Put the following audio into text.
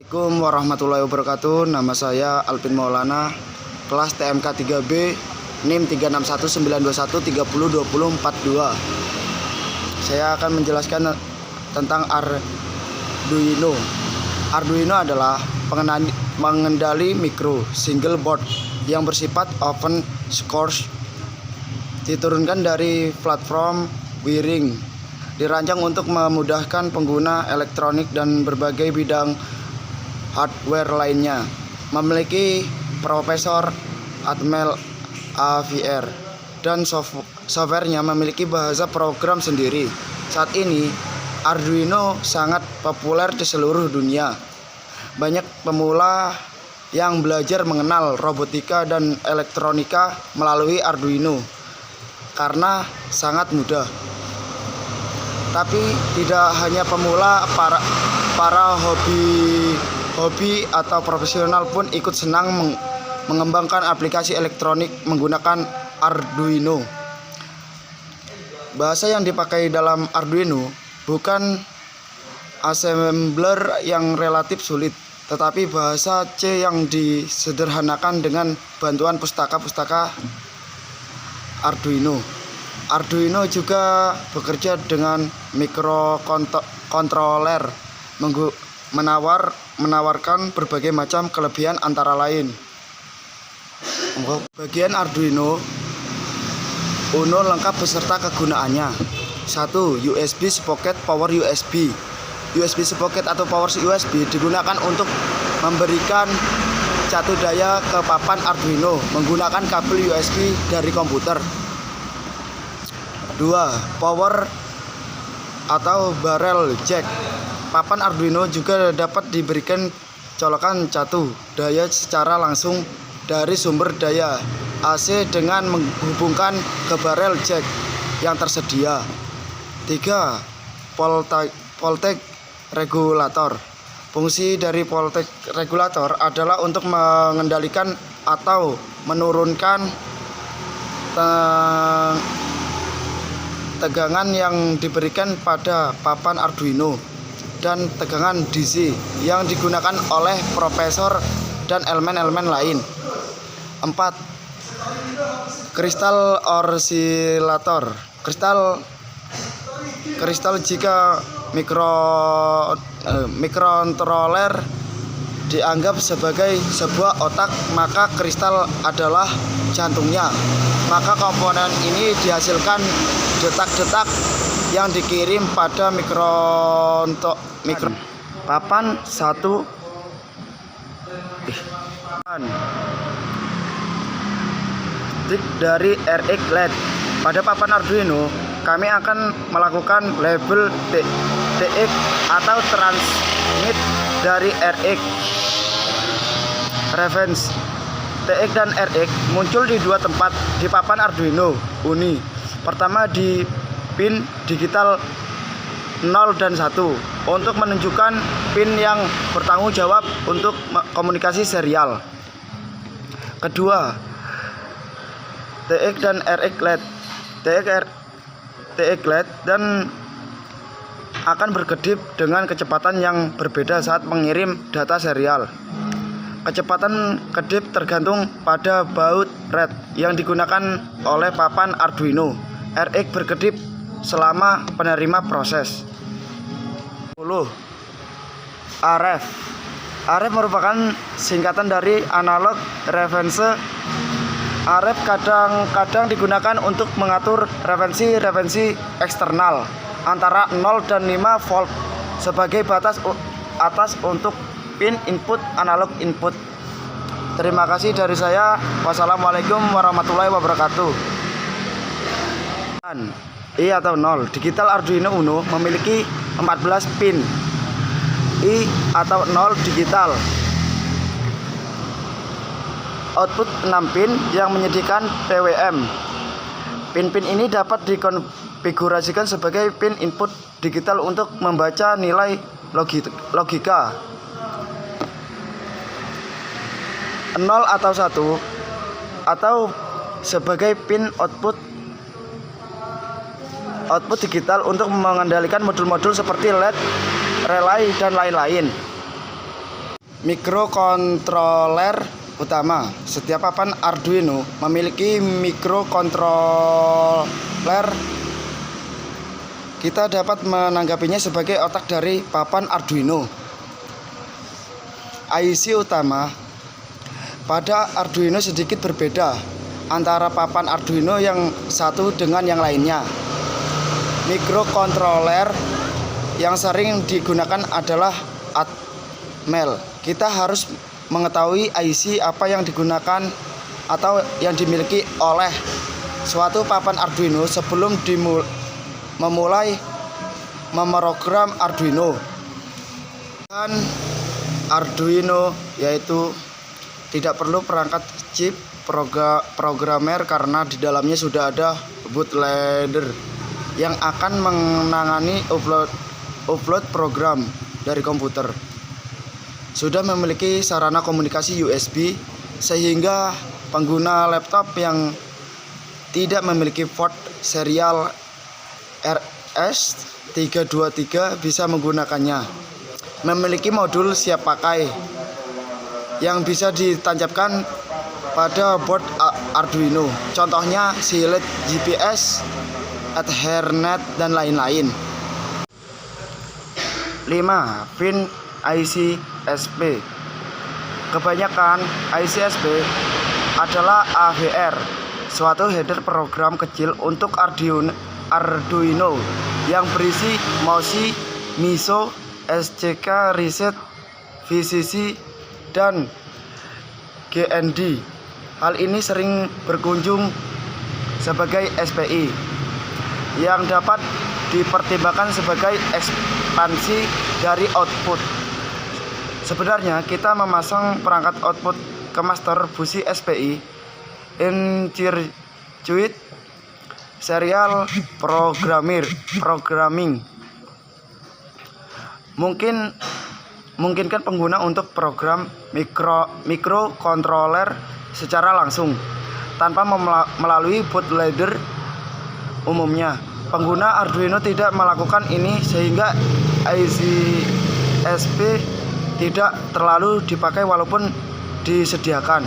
Assalamualaikum warahmatullahi wabarakatuh. Nama saya Alvin Maulana, kelas TMK 3B, NIM 36192130242. Saya akan menjelaskan tentang Arduino. Arduino adalah pengendali mikro single board yang bersifat open source, diturunkan dari platform Wiring, dirancang untuk memudahkan pengguna elektronik dan berbagai bidang hardware lainnya. Memiliki prosesor Atmel AVR dan softwarenya memiliki bahasa program sendiri. Saat ini Arduino sangat populer di seluruh dunia. Banyak pemula yang belajar mengenal robotika dan elektronika melalui Arduino karena sangat mudah. Tapi tidak hanya pemula, para hobi atau profesional pun ikut senang mengembangkan aplikasi elektronik menggunakan Arduino. Bahasa yang dipakai dalam Arduino bukan assembler yang relatif sulit, tetapi bahasa C yang disederhanakan dengan bantuan pustaka Arduino. Arduino juga bekerja dengan mikrokontroler, menawarkan berbagai macam kelebihan antara lain. Bagian Arduino Uno lengkap beserta kegunaannya. 1. USB Socket Power USB. USB Socket atau Power USB digunakan untuk memberikan catu daya ke papan Arduino menggunakan kabel USB dari komputer. 2. Power atau barrel jack. Papan Arduino juga dapat diberikan colokan catu daya secara langsung dari sumber daya AC dengan menghubungkan ke barrel jack yang tersedia. 3. Voltage regulator. Fungsi dari voltage regulator adalah untuk mengendalikan atau menurunkan tegangan yang diberikan pada papan Arduino dan tegangan DC yang digunakan oleh prosesor dan elemen-elemen lain. 4. Kristal osilator. Kristal jika mikrokontroler dianggap sebagai sebuah otak, maka kristal adalah jantungnya. Maka komponen ini dihasilkan detak-detak yang dikirim pada papan satu. Titik dari RX LED. Pada papan Arduino, kami akan melakukan label TX atau transmit dari RX. Reference TX dan RX muncul di dua tempat di papan Arduino Uni. Pertama di pin digital 0 dan 1 untuk menunjukkan pin yang bertanggung jawab untuk komunikasi serial. Kedua, TX dan RX LED. TX LED dan akan berkedip dengan kecepatan yang berbeda saat mengirim data serial. Kecepatan kedip tergantung pada baud rate yang digunakan oleh papan Arduino. RX berkedip selama penerima proses. 10. RF. RF merupakan singkatan dari analog reference. RF kadang-kadang digunakan untuk mengatur frekuensi eksternal antara 0 dan 5 volt sebagai batas atas untuk pin input analog input. Terima kasih dari saya. Wassalamualaikum warahmatullahi wabarakatuh. I atau 0. Digital Arduino Uno memiliki 14 pin. I atau 0 digital. Output 6 pin yang menyediakan PWM. Pin-pin ini dapat dikonfigurasikan sebagai pin input digital untuk membaca nilai logika. 0 atau 1 atau sebagai pin output digital untuk mengendalikan modul-modul seperti LED, relay, dan lain-lain. Mikrokontroler utama. Setiap papan Arduino memiliki mikrokontroler. Kita dapat menanggapinya sebagai otak dari papan Arduino. IC utama pada Arduino sedikit berbeda antara papan Arduino yang satu dengan yang lainnya. Mikrokontroler yang sering digunakan adalah Atmel. Kita harus mengetahui IC apa yang digunakan atau yang dimiliki oleh suatu papan Arduino sebelum memulai memprogram Arduino. Dan Arduino yaitu tidak perlu perangkat chip programmer karena di dalamnya sudah ada bootloader yang akan menangani upload program dari komputer. Sudah memiliki sarana komunikasi USB sehingga pengguna laptop yang tidak memiliki port serial RS-323 bisa menggunakannya. Memiliki modul siap pakai yang bisa ditancapkan pada board Arduino. Contohnya Silent GPS, Ethernet dan lain-lain. 5. Pin IC SP. Kebanyakan IC SP adalah AVR, suatu header program kecil untuk Arduino yang berisi MOSI, MISO, SCK, Reset, VCC, dan GND. Hal ini sering berkunjung sebagai SPI yang dapat dipertimbangkan sebagai ekspansi dari output. Sebenarnya kita memasang perangkat output ke master busi SPI in circuit serial programming memungkinkan pengguna untuk program mikrokontroler secara langsung tanpa melalui bootloader. Umumnya pengguna Arduino tidak melakukan ini sehingga IC SP tidak terlalu dipakai walaupun disediakan.